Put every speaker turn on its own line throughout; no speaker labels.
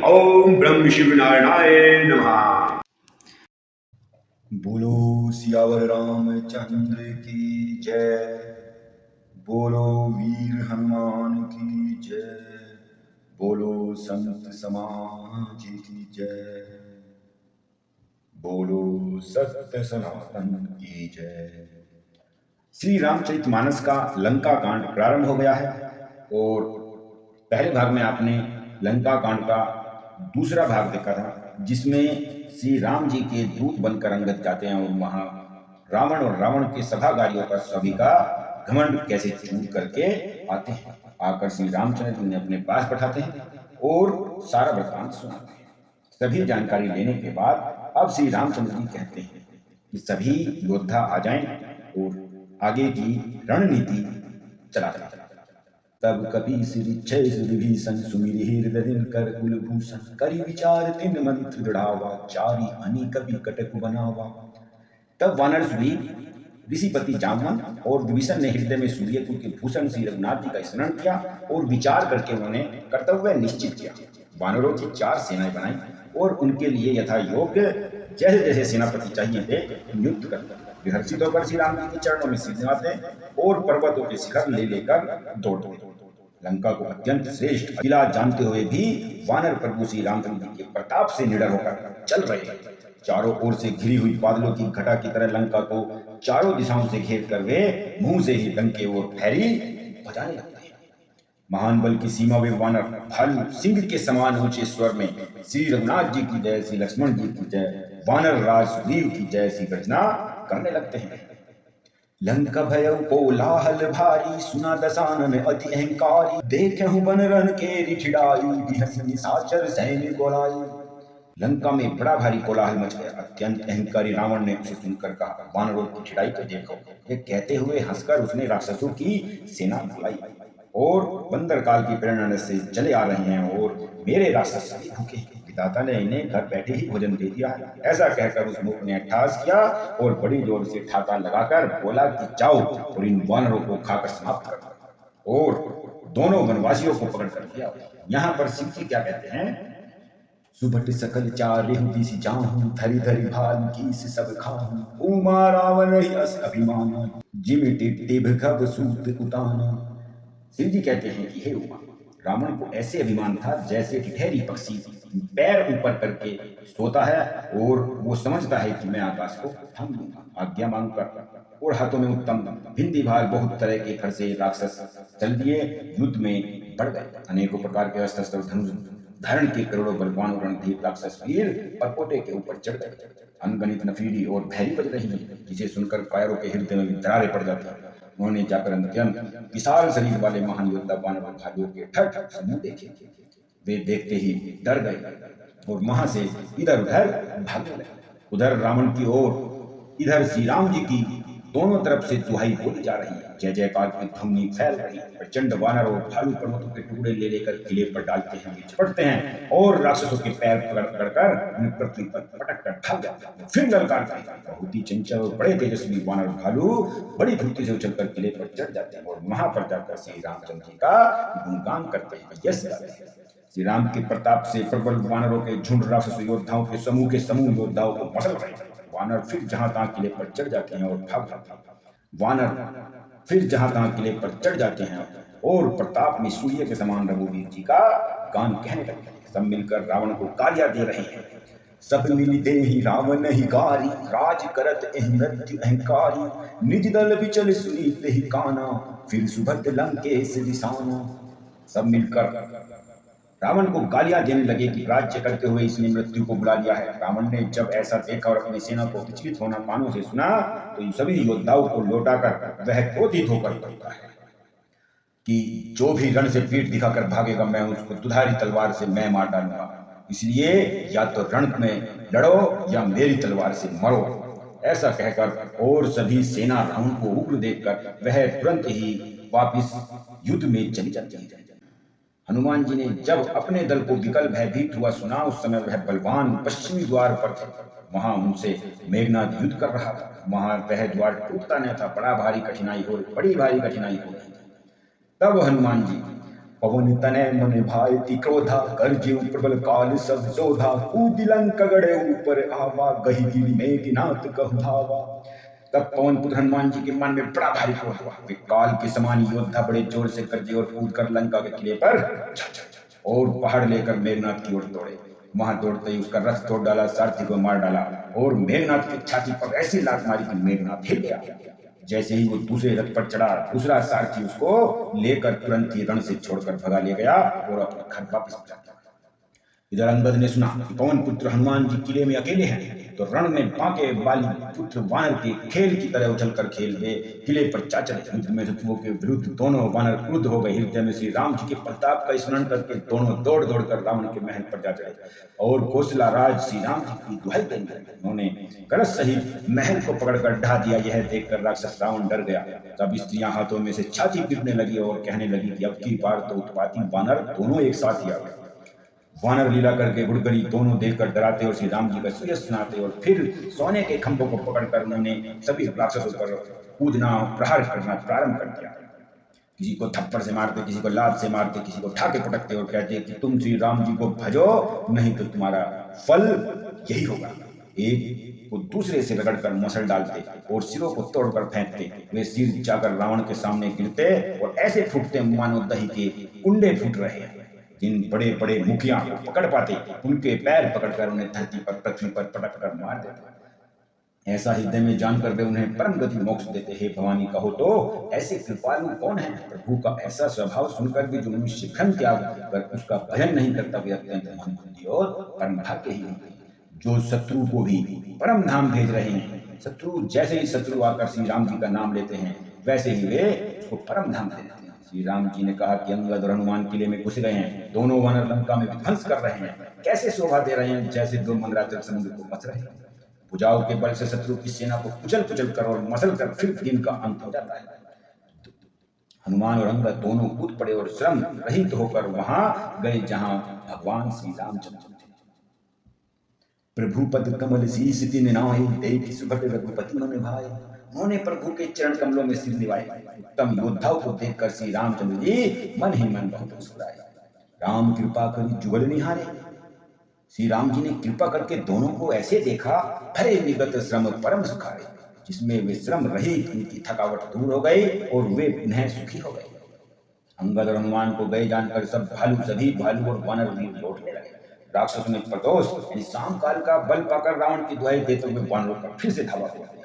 ओम ब्रह्म शिव नारायणाय नमः।
बोलो सियावर रामचंद्र की जय। बोलो वीर हनुमान की जय। बोलो संत समाज की जय। बोलो सत्य सनातन की जय। श्री रामचरितमानस का लंका कांड प्रारंभ हो गया है और पहले भाग में आपने लंका कांड का दूसरा भाग देखा था, जिसमें श्री राम जी के दूत बनकर अंगद जाते हैं और वहां रावण और रावण के सभागारियों का सभी का घमंड कैसे चूर करके आते हैं। आकर श्री रामचंद्र जी ने अपने पास बैठाते हैं और सारा वृत्तांत सुनाते हैं। सभी जानकारी लेने के बाद अब श्री रामचंद्र जी कहते हैं कि सभी योद्धा आ जाएं और आगे की रणनीति चलाते हैं। तब कपि सिरिच्छय विभीषण सुमिरि हृदय दिनकर कुलभूषण करि विचार तिन मंत्र दृढ़ावा चारि अनि कपि कटक बनावा। तब वानर सुग्रीव, ऋषिपति जामवंत और विभीषण ने हृदय में सूर्यकुल के भूषण श्री रघुनाथ जी का स्मरण किया और विचार करके उन्होंने कर्तव्य निश्चित किया। वानरों की 4 सेनाएं बनाई और उनके लिए यथा योग्य जैसे जैसे सेनापति चाहिए थे नियुक्त कर विहर्षित होकर श्री राम जी के चरणों में सिर नवाते और पर्वतों के शिखर ले लेकर दौड़ते। लंका को अत्यंत श्रेष्ठ किला जानते हुए भी वानर प्रभु श्री रामचंद्र जी के प्रताप से निडर होकर चल रहे हैं। चारों ओर से घिरी हुई बादलों की घटा की तरह लंका को चारों दिशाओं से घेर कर वे मुंह से ही डंके और फैरी बजाने लगते हैं। महान बल की सीमा में वानर भालू सिंह के समान ऊंचे स्वर में श्री रघुनाथ जी की जय, श्री लक्ष्मण जी की जय, वानर राज सुग्रीव की जय सी गर्जना करने लगते हैं। लंका भय कोलाहल भारी सुना दसानन अति अहंकारी देखहु बन रन के ठिड़ाई बिहस निशाचर सैन्य गोलाई। लंका में बड़ा भारी कोलाहल मच गया। अत्यंत अहंकारी रावण ने उसे सुनकर कहा, वानरों की ठिड़ाई को देखो। ये कहते हुए हंसकर उसने राक्षसों की सेना बुलाई और बंदर काल की प्रेरणा से चले आ रहे हैं और मेरे राक्षस सभी भूखे हैं। विधाता ने इन्हें घर बैठे ही भोजन दे दिया है। ऐसा कहकर उस मूर्ख ने अट्टहास किया और बड़ी जोर से ठाका लगाकर बोला कि जाओ और इन वानरों को खाकर समाप्त कर दो। और दोनों वनवासियों को पकड़ कर लिया। यहाँ पर शिव जी क्या कहते हैं, सुबट सकल चारे दिस जाहूं धरि धरि भाल की सब खाहूं उमा रावण ही अस अभिमान जिमि टिभ खब सूत उताना। शिव जी कहते हैं कि हे उमा, रावण को ऐसे अभिमान था जैसे ठिठेरी पक्षी पैर ऊपर करके सोता है और वो समझता है कि मैं आकाश को थाम लूंगा। आज्ञा मांग कर और हाथों में उत्तम भिंदी भाग बहुत तरह के फरसे राक्षस चल दिए युद्ध में बढ़ गए। अनेकों प्रकार के अस्त्र शस्त्र धनुष धारण के करोड़ों बलवान रणधीर राक्षस वीर परपोटे के ऊपर चढ़ गए। अनगणित नफीरी और भैरी बज रही है, जिसे सुनकर कायरों के हृदय में दरारें पड़ जाती हैं। उन्होंने जाकर अत्यंत विशाल शरीर वाले महान योद्धा वानर भालुओं के ठठ समूह देखे। वे देखते ही डर गए और वहां से इधर उधर भागने लगे। उधर रावण की ओर इधर श्री राम जी की दोनों तरफ से दुहाई बोली जा रही है। जय जयकार की ध्वनि फैल रही है। प्रचंड वानर और भालू पर्वतों के टुकड़े ले लेकर किले पर डालते हैं, झपटते हैं और राक्षसों के पैर पकड़कर उन्हें पृथ्वी पर पटक कर भाग जाते हैं। फिर ललकारते हैं। बहुत ही चंचल और बड़े तेजस्वी वानर भालू बड़ी फुर्ती से उछलकर किले पर चढ़ जाते हैं और वहां पर जाकर श्री रामचंद्र जी का गुणगान करते हैं, यश गाते हैं। श्री राम के प्रताप से प्रबल वानरों के झुंड राक्षस योद्धाओं के समूह योद्धाओं को मसल रहे हैं। वानर फिर जहां तहां किले पर चढ़ जाते हैं और भाग जाते हैं। वानर फिर जहां तहां किले पर चढ़ जाते हैं और प्रताप में सूर्य के समान रघुवीर जी का गान कहने लगते हैं। सब मिलकर रावण को गालियां दे रहे हैं। सब मिल दे ही रावण ही गारी राज करत मृत्यु अहंकारी निज दल विचल सुनीत ही काना फिर सुभद्र लंकेश दिशाना। सब मिलकर रावण को गालियां देने लगे कि राज्य करते हुए इसने मृत्यु को बुला लिया है। रावण ने जब ऐसा देखा और अपनी सेना को विचलित होना कानों से सुना तो इन सभी योद्धाओं को लौटाकर वह क्रोधित होकर बोलता है कि जो भी रण से पीठ दिखाकर भागेगा मैं उसको दुधारी तलवार से मैं मार डालूंगा। इसलिए या तो रण में लड़ो या मेरी तलवार से मरो। ऐसा कहकर और सभी सेना रावण को उग्र देखकर वह तुरंत ही वापिस युद्ध में चली जाती है। हनुमान जी ने जब अपने दल को विकल भयभीत हुआ सुना, उस समय वह बलवान पश्चिमी द्वार पर थे। वहां उनसे मेघनाथ युद्ध कर रहा था। वहां वह द्वार टूटता न था। बड़ी भारी कठिनाई हो रही थी। तब हनुमान जी पवन तनय मन भायति क्रोधा गर्जे प्रबल काल सब जोधा कूदि लंका गड़े ऊपर आवा गही गिरी मेघनाथ कहु धावा। तब पवन पुत्र हनुमान जी के मन में बड़ा भारी क्रोध हुआ। वे काल के समान योद्धा बड़े जोर से गरजे और कूद कर लंका के किले पर और पहाड़ लेकर मेघनाथ की ओर दौड़े। वहां दौड़ते ही उसका रथ तोड़ डाला, सारथी को मार डाला और मेघनाथ की छाती पर ऐसी लात मारी कि मेघनाथ हिल गया। जैसे ही वो दूसरे रथ पर चढ़ा, दूसरा सारथी उसको लेकर तुरंत ही रण से छोड़कर भगा ले गया और अपने घर वापस पहुंचा। इधर अंगद ने सुना कि पवन पुत्र हनुमान जी किले में अकेले हैं, तो रण में बांके बाली पुत्र वानर के खेल की तरह उछलकर खेल गए किले पर जा चढ़े। युद्ध में शत्रुओं के विरुद्ध दोनों वानर क्रुद्ध हो गए। हृदय में श्री राम जी के प्रताप का स्मरण करके दोनों दौड़ दौड़ कर रावण के महल पर जा चढ़े और कौशला राज श्री राम जी की दुहाई देंगे। उन्होंने गरज सहित महल को पकड़कर ढा दिया। यह देखकर राक्षस रावण डर गया। तब स्त्रियां हाथों में से छाती पीटने लगी और कहने लगी कि अब की बार तो उत्पाती वानर दोनों एक साथ ही आ गए। वानर लीला करके गुड़गड़ी दोनों देखकर डराते और श्री राम जी का सूर्य सुनाते और फिर सोने के खंभों को पकड़कर उन्होंने सभी राक्षसों पर कूदना प्रहार करना प्रारंभ कर दिया। किसी को थप्पड़ से मारते, किसी को लात से मारते, किसी को ठाके पटकते और कहते कि तुम श्री राम जी को भजो, नहीं तो तुम्हारा फल यही होगा। एक को दूसरे से रगड़कर मसल डालते और सिरों को तोड़कर फेंकते। वे सिर जाकर रावण के सामने गिरते और ऐसे फूटते मानो दही के कुंडे फूट रहे हैं। जिन बड़े बड़े मुखिया को पकड़ पाते उनके पैर पकड़कर उन्हें धरती पर पृथ्वी पर पटक कर मार देते। ऐसा हृदय में जानकर वे उन्हें परम गति मोक्ष देते। हे भवानी, कहो तो ऐसे कृपालु कौन है? प्रभु का ऐसा स्वभाव सुनकर भी जो मनुष्य धन त्याग कर उसका भजन नहीं करता वे अत्यंत मंदबुद्धि और परम भाग्य ही है। जो शत्रु को भी परम धाम भेज रहे हैं, शत्रु जैसे ही शत्रु आकर श्री राम जी का नाम लेते हैं वैसे ही वे उसको परम धाम देते हैं। श्री राम जी ने कहा कि अंगद और हनुमान किले में घुस गए हैं। दोनों वानर लंका में विध्वंस कर रहे हैं। कैसे शोभा दे रहे हैं, जैसे दो मंदराचल समुद्र को मथ रहे हैं। भुजाओं के बल से शत्रु की सेना को कुचल कुचल कर और मसल कर फिर दिन का अंत हो जाता है। हनुमान और अंगद दोनों कूद पड़े और श्रम रहित होकर वहां गए जहां भगवान श्री रामचंद्र थे। प्रभु पद कमल शीस तिन नाय, देख सुभग रघुपति मन भाय। उन्होंने प्रभु के चरण कमलों में सिर निभाए। उत्तम योद्धाओं को देखकर श्री रामचंद्र जी मन ही मन बहुत मुस्कुराए। राम कृपा करी जुगल निहारे। श्री राम जी ने कृपा करके दोनों को ऐसे देखा, भरे विगत श्रम परम सुखारे, जिसमें वे श्रम रहित उनकी थकावट दूर हो गई और वे पुनः सुखी हो गए। अंगद और हनुमान को गए जानकर सभी भालू और वानर भी लौटने लगे। राक्षसों ने प्रदोष यानी शाम काल का बल पाकर रावण की दुहाई देते हुए वानरों पर फिर से धावा बोल दिया।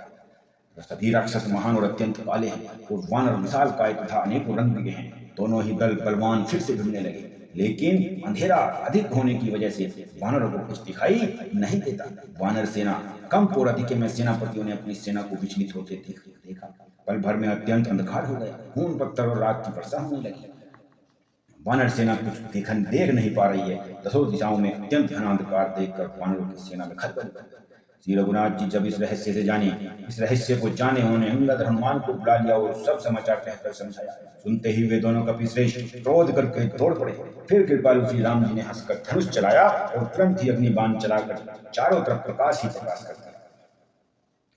सभी राक्षस महान और अत्यंत काले हैं और वानर विशाल काय तथा अनेकों रंग बिगे हैं। दोनों ही दल बलवान फिर से भिड़ने लगे, लेकिन अंधेरा अधिक होने की वजह से वानरों को कुछ दिखाई नहीं देता। वानर सेना कम और अधिक में सेनापतियों ने अपनी सेना को विचलित होते देखा। पल भर में अत्यंत अंधकार हो गया। खून पत्थर और रात की वर्षा होने लगी। वानर सेना कुछ देख नहीं पा रही है। दसों दिशाओं में अत्यंत घना अंधकार देखकर वानरों की सेना में खलबल पड़ गई। श्री रघुनाथ जी जब इस रहस्य को जाने उन्होंने अंगद हनुमान को बुला लिया और सब समाचार कहकर समझाया। सुनते ही वे दोनों कपिश्रेष्ठ क्रोध करके दौड़ पड़े। फिर कृपालु श्री राम जी ने हंसकर धनुष चलाया और तुरंत ही अग्निबाण चलाकर चारों तरफ प्रकाश ही प्रकाश कर दिया।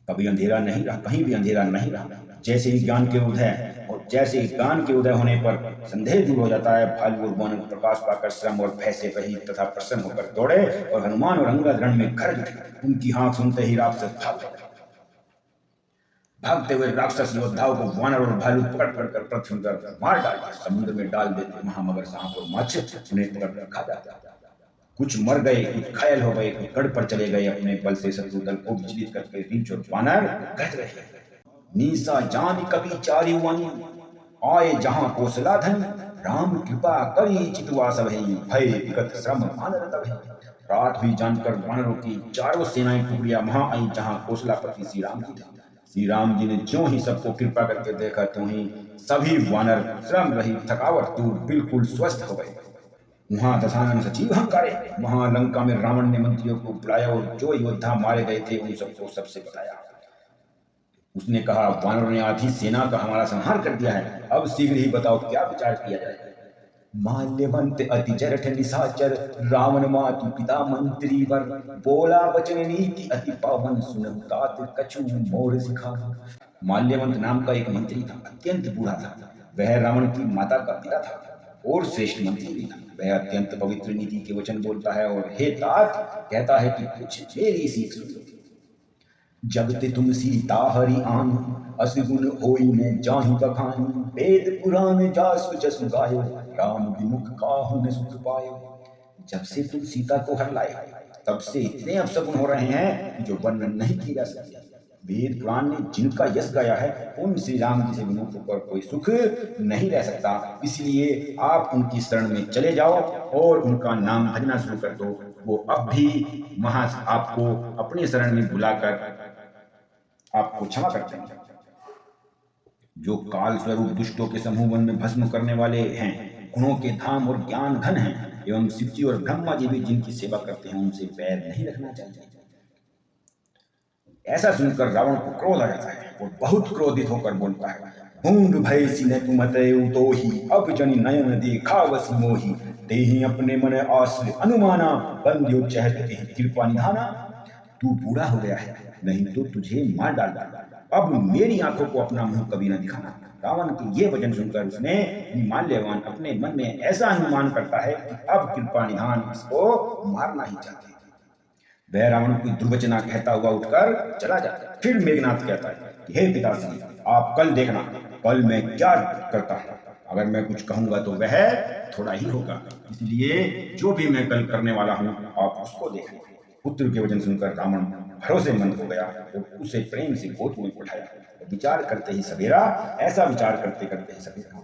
कभी अंधेरा नहीं रहा, कहीं भी अंधेरा नहीं रहा। जैसे ही ज्ञान के उदय होने पर संदेह दूर हो जाता है। भालू और वानर प्रकाश पाकर श्रम और भय से रहित तथा प्रसन्न होकर दौड़े और हनुमान और अंगद रण में गरज उठे। उनकी हाँक सुनते ही राक्षस भागते हुए राक्षस योद्धाओं को वानर और भालू पकड़ कर पृथ्वी पर मार डालते, समुद्र में डाल देते। महामगर, सांप और मत्स्य उन्हें पकड़ खा जाता। कुछ मर गए, कुछ घायल हो गए, कुछ गढ़ पर चले गए। अपने बल से शत्रु दल को विचलित करके रीछ और वानर गज रहे। नीसा जान कभी चारि वन, आए जहां कौशला धन। राम कृपा करी चितवा सबहि, भय विगत श्रम वानर तबहि। रात भी जानकर वानरों की चारों सेनाएं टुकड़ियां वहां आई जहां कौशलापति श्री राम जी थे। श्री राम जी ने ज्यों ही सबको कृपा करके देखा त्यों ही सभी वानर श्रम रहित थकावट दूर बिल्कुल स्वस्थ हो गए। वहां दशानन सचिव हंकारे। वहां लंका में रावण ने मंत्रियों को बुलाया और जो योद्धा मारे गए थे उन सबको सबसे बताया। उसने कहा, वानरों ने आधी सेना का हमारा संहार कर दिया है। अब शीघ्र ही बताओ क्या विचार किया जाए। माल्यवंत अति जरठ निशाचर, रावण मातु पिता मंत्री वर। बोला वचन नीति अति पावन, सुनहु तात कछु मोर सिखा। माल्यवंत नाम का एक मंत्री था, अत्यंत बूढ़ा था। वह रावण की माता का पिता था। और श्रेष्ठ मंत्री भी था। वह अत्यंत पवित्र नीति के वचन बोलता है और हे तात कहता है कि कुछ मेरी सीख सुन लो। जब ते तुम सीता हरि आन असगुन होई ने जाहि बखान वेद पुराण जासु जसु गायो राम विमुख काहु न सुख पायो। जब से तुम सीता को हर लाए तब से इतने अपशकुन हो रहे हैं कि जो वर्णन नहीं किए जा सकते। वेद पुराण ने जिनका यश गाया है उन श्री राम जी से विमुख होकर कोई सुख नहीं रह सकता। इसलिए आप उनकी शरण में चले जाओ और उनका नाम भजना शुरू कर दो। वो अब भी आपको अपनी शरण में बुलाकर आपको क्षमा करते हैं। जो काल स्वरूप दुष्टों के समूह वन में भस्म करने वाले हैं, गुणों के धाम और ज्ञान घन हैं एवं शिवजी और ब्रह्मा जी भी जिनकी सेवा करते हैं उनसे वैर नहीं रखना चाहिए। ऐसा सुनकर रावण को क्रोध आ जाता है और बहुत क्रोधित होकर बोलता है, भूंड भय सिने तुमते उतोहि अब जनि नयन देखा वसी मोहि तेहि अपने मन आश्रय अनुमाना बंध्यो चहत कृपा निधाना। तू बूढ़ा हो गया है, नहीं तो तुझे मार डालता। अब मेरी आंखों को अपना मुंह कभी न दिखाना। रावण के ये वचन सुनकर उसने हिमालयवान अपने मन में ऐसा अनुमान करता है कि अब कृपा निधान इसको मारना ही चाहते हैं। वह रावण की दुर्वचना कहता हुआ उठकर चला जाता है। फिर मेघनाथ कहता है कि हे पिताश्री, आप कल देखना कल मैं क्या करता हूं। अगर मैं कुछ कहूंगा तो वह थोड़ा ही होगा, इसलिए जो भी मैं कल करने वाला हूं आप उसको देखना। पुत्र के वचन सुनकर रावण भरोसेमंद हो गया और उसे प्रेम से गोद में उठाया। विचार करते ही सवेरा, ऐसा विचार करते करते ही सवेरा।